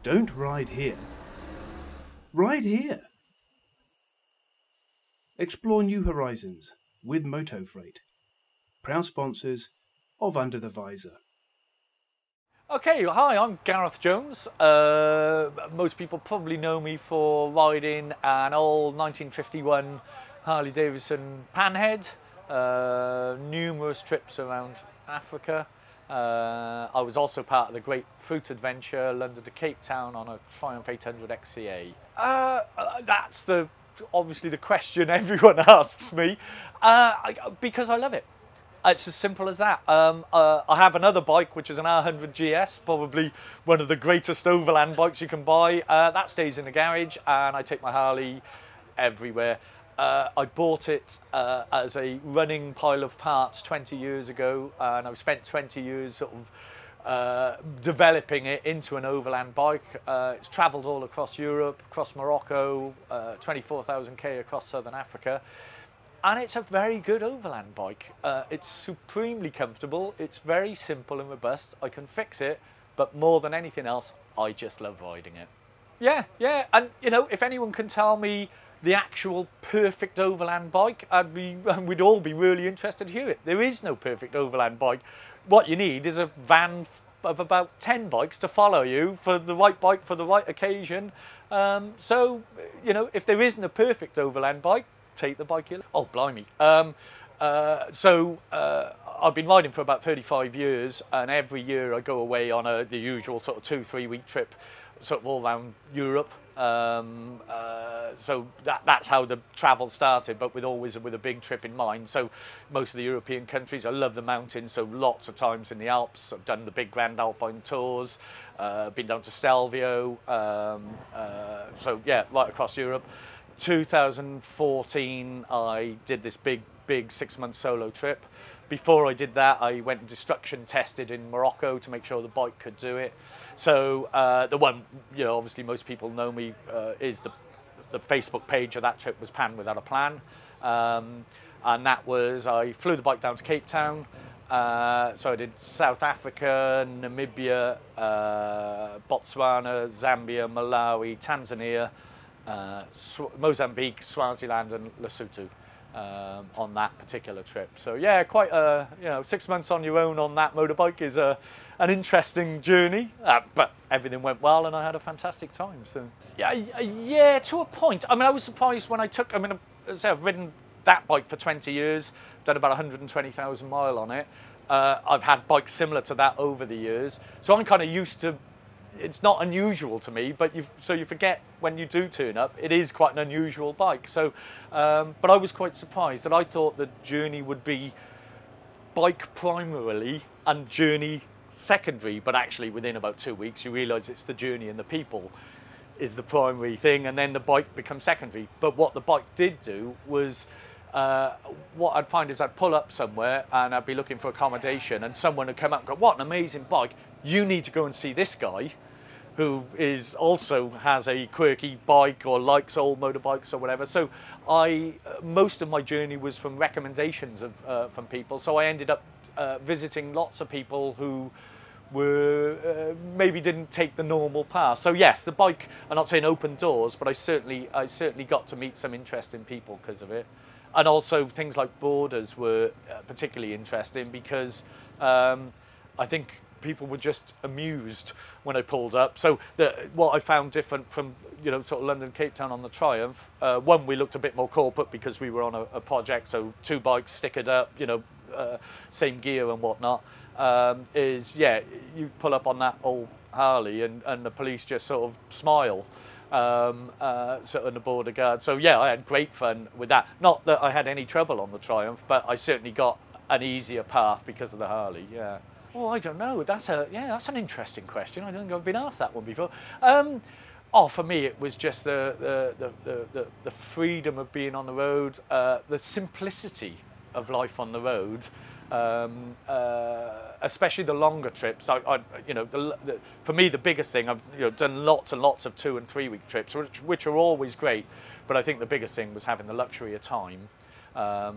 Don't ride here. Ride here. Explore new horizons with Moto Freight. Proud sponsors of Under the Visor. Okay, hi, I'm Gareth Jones. Most people probably know me for riding an old 1951 Harley Davidson Panhead, numerous trips around Africa. I was also part of the Great Fruit Adventure, London to Cape Town on a Triumph 800 XCA. That's obviously the question everyone asks me, because I love it. It's as simple as that. I have another bike, which is an R100 GS, probably one of the greatest overland bikes you can buy. That stays in the garage, and I take my Harley everywhere. I bought it as a running pile of parts 20 years ago, and I've spent 20 years sort of developing it into an overland bike. It's travelled all across Europe, across Morocco, 24,000 k across southern Africa. And it's a very good overland bike. It's supremely comfortable. It's very simple and robust. I can fix it, but more than anything else, I just love riding it. Yeah. And you know, if anyone can tell me the actual perfect overland bike, we'd all be really interested to hear it. There is no perfect overland bike. What you need is a van of about 10 bikes to follow you for the right bike for the right occasion. So, you know, if there isn't a perfect overland bike, take the bike you love. Oh, blimey. I've been riding for about 35 years, and every year I go away on the usual sort of 2-3 week trip, sort of all around Europe. So that's how the travel started, but always with a big trip in mind. So most of the European countries, I love the mountains, so lots of times in the Alps. I've done the big Grand Alpine tours, been down to Stelvio, so yeah, right across Europe. 2014, I did this big 6-month solo trip. Before I did that, I went and destruction tested in Morocco to make sure the bike could do it. So the one, you know, obviously most people know me, is the Facebook page of that trip was Pan Without a Plan. And that was, I flew the bike down to Cape Town. So I did South Africa, Namibia, Botswana, Zambia, Malawi, Tanzania, Mozambique, Swaziland and Lesotho on that particular trip. So yeah, quite you know, 6 months on your own on that motorbike is an interesting journey, but everything went well and I had a fantastic time. So yeah, to a point. I mean, I was surprised when as I say, I've ridden that bike for 20 years, done about 120,000 miles on it. I've had bikes similar to that over the years, so I'm kind of used to. It's not unusual to me, but you forget when you do turn up, it is quite an unusual bike. So, but I was quite surprised that I thought the journey would be bike primarily and journey secondary, but actually within about 2 weeks you realise it's the journey and the people is the primary thing, and then the bike becomes secondary. But what the bike did do was, what I'd find is I'd pull up somewhere and I'd be looking for accommodation, and someone would come up and go, "What an amazing bike! You need to go and see this guy who also has a quirky bike or likes old motorbikes or whatever." So most of my journey was from recommendations from people. So I ended up visiting lots of people who were maybe didn't take the normal path. So yes, the bike, I'm not saying open doors, but I certainly got to meet some interesting people because of it. And also things like borders were particularly interesting because I think people were just amused when I pulled up. So what I found different from, you know, sort of London, Cape Town on the Triumph, one, we looked a bit more corporate because we were on a project, so 2 bikes stickered up, you know, same gear and whatnot, is, yeah, you pull up on that old Harley and the police just sort of smile. Sort of the border guard. So yeah, I had great fun with that. Not that I had any trouble on the Triumph, but I certainly got an easier path because of the Harley. Yeah. Oh, I don't know. That's an interesting question. I don't think I've been asked that one before. For me, it was just the freedom of being on the road, the simplicity of life on the road, especially the longer trips. For me, the biggest thing, I've done lots and lots of 2 and 3 week trips, which are always great. But I think the biggest thing was having the luxury of time. I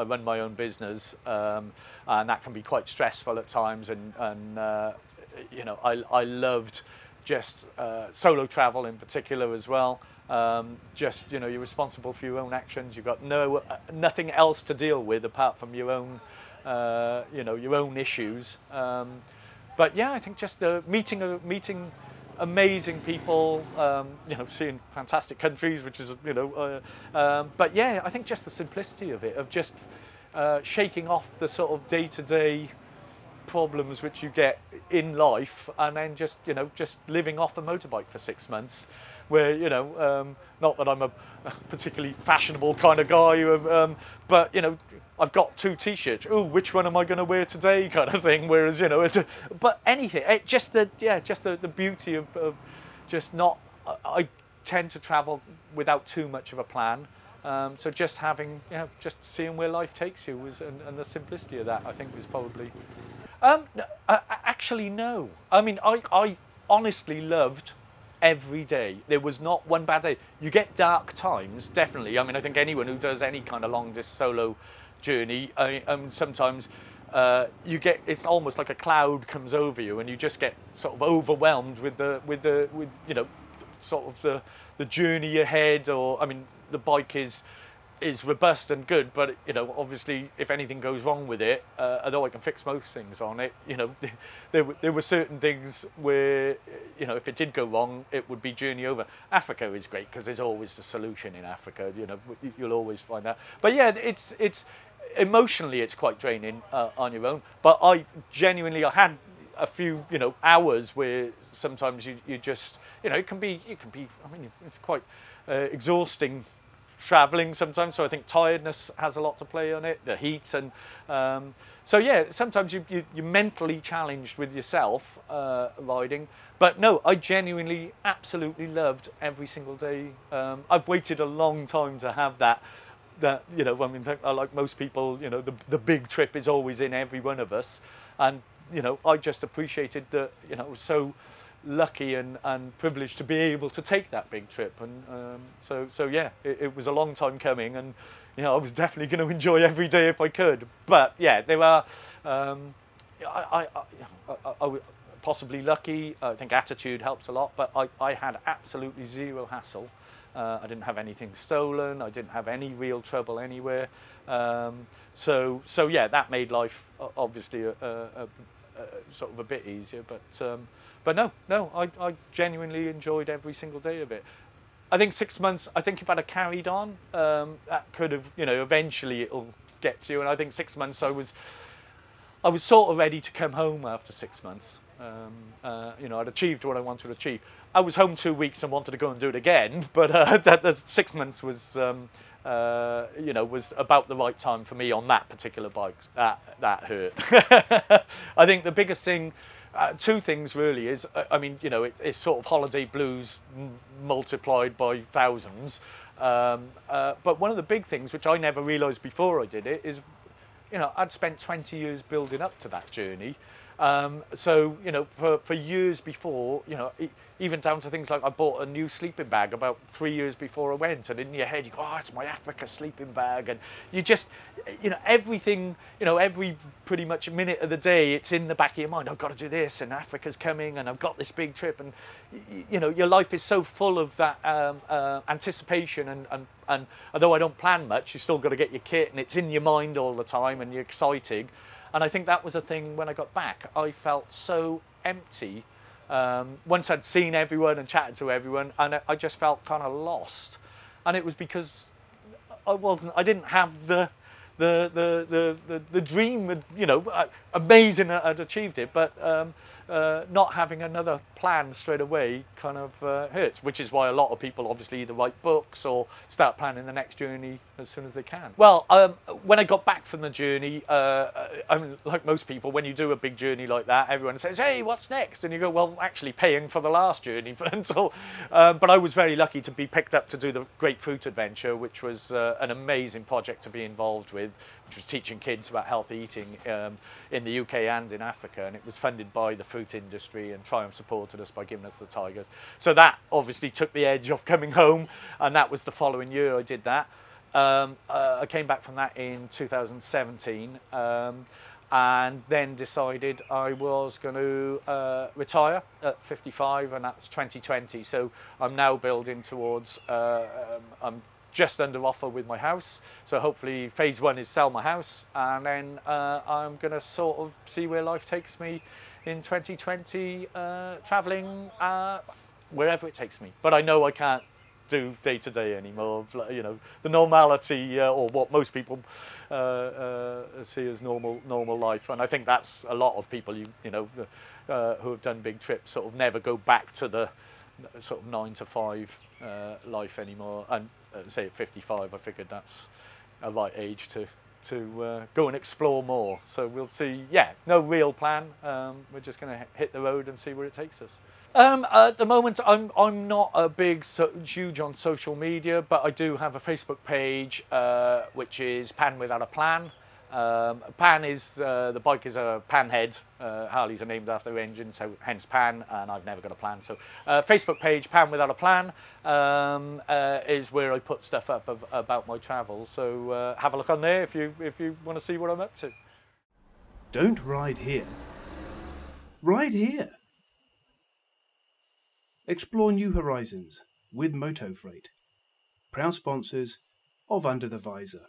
run my own business, and that can be quite stressful at times. And I loved just solo travel in particular as well. Just, you know, you're responsible for your own actions. You've got nothing else to deal with apart from your own, you know, your own issues. But yeah, I think just meeting amazing people, you know, seeing fantastic countries, which is, you know, but yeah, I think just the simplicity of it, of just shaking off the sort of day-to-day problems which you get in life, and then just, you know, just living off a motorbike for 6 months, where, you know, not that I'm a particularly fashionable kind of guy, but, you know, I've got 2 t-shirts. Oh, which one am I going to wear today, kind of thing. Whereas, you know, but anything, just the beauty of just not. I tend to travel without too much of a plan. So just having, you know, just seeing where life takes you and the simplicity of that, I think, was probably. Actually, no. I mean, I honestly loved every day. There was not one bad day. You get dark times, definitely. I mean, I think anyone who does any kind of long solo journey, sometimes you get, it's almost like a cloud comes over you, and you just get sort of overwhelmed with you know, sort of the journey ahead. Or, I mean, the bike is robust and good, but, you know, obviously if anything goes wrong with it, although I can fix most things on it, you know, there were certain things where, you know, if it did go wrong, it would be journey over. Africa is great because there's always a solution in Africa, you know, you'll always find that. But yeah, it's emotionally it's quite draining on your own. But I had a few, you know, hours where sometimes you just, you know, it can be, I mean, it's quite exhausting traveling sometimes, so I think tiredness has a lot to play on it, the heat, and so yeah, sometimes you're mentally challenged with yourself riding. But no, I genuinely absolutely loved every single day. I've waited a long time to have that, you know, I mean, like most people, you know, the big trip is always in every one of us, and, you know, I just appreciated that, you know, so lucky and privileged to be able to take that big trip, and so yeah, it was a long time coming, and, you know, I was definitely going to enjoy every day if I could. But yeah, there are I was possibly lucky. I think attitude helps a lot, but I had absolutely zero hassle. I didn't have anything stolen. I didn't have any real trouble anywhere. So yeah, that made life obviously a sort of a bit easier, but no, I genuinely enjoyed every single day of it. I think 6 months, I think if I'd have carried on, that could have, you know, eventually it'll get to you. And I think 6 months, I was sort of ready to come home after 6 months. You know, I'd achieved what I wanted to achieve. I was home 2 weeks and wanted to go and do it again, but that 6 months was, you know, was about the right time for me on that particular bike. That hurt. I think the biggest thing, 2 things really is, I mean, you know, it's sort of holiday blues multiplied by thousands. But one of the big things, which I never realised before I did it, is, you know, I'd spent 20 years building up to that journey. So, you know, for years before, you know, even down to things like I bought a new sleeping bag about 3 years before I went, and in your head you go, oh, it's my Africa sleeping bag, and you just, you know, everything, you know, every pretty much minute of the day, it's in the back of your mind, I've got to do this, and Africa's coming, and I've got this big trip, and, you know, your life is so full of that anticipation, and although I don't plan much, you still got to get your kit, and it's in your mind all the time, and you're excited. And I think that was a thing when I got back. I felt so empty once I'd seen everyone and chatted to everyone, and I just felt kind of lost. And it was because I didn't have the dream, you know, amazing that I'd achieved it, but not having another plan straight away kind of hurts, which is why a lot of people obviously either write books or start planning the next journey as soon as they can. Well, when I got back from the journey, I mean, like most people, when you do a big journey like that, everyone says, hey, what's next? And you go, well, actually paying for the last journey until, but I was very lucky to be picked up to do the Grapefruit Adventure, which was an amazing project to be involved with, which was teaching kids about healthy eating in the UK and in Africa, and it was funded by the fruit industry, and Triumph supported us by giving us the tigers. So that obviously took the edge off coming home, and that was the following year I did that. I came back from that in 2017, and then decided I was going to retire at 55, and that's 2020. So I'm now building towards, I'm just under offer with my house. So hopefully phase 1 is sell my house, and then I'm going to sort of see where life takes me in 2020, traveling wherever it takes me. But I know I can't do day to day anymore, you know, the normality or what most people see as normal life. And I think that's a lot of people, you know, who have done big trips sort of never go back to the sort of 9 to 5 life anymore. And say at 55, I figured that's a right age to go and explore more. So we'll see. Yeah, no real plan. We're just going to hit the road and see where it takes us. At the moment, I'm not a big huge on social media, but I do have a Facebook page, which is Pan Without a Plan. Pan is the bike is a pan head. Harleys are named after their engine, so hence Pan, and I've never got a plan. So Facebook page Pan Without a Plan is where I put stuff up about my travels. So have a look on there if you want to see what I'm up to. Don't ride here. Ride here. Explore new horizons with Moto Freight. Proud sponsors of Under the Visor.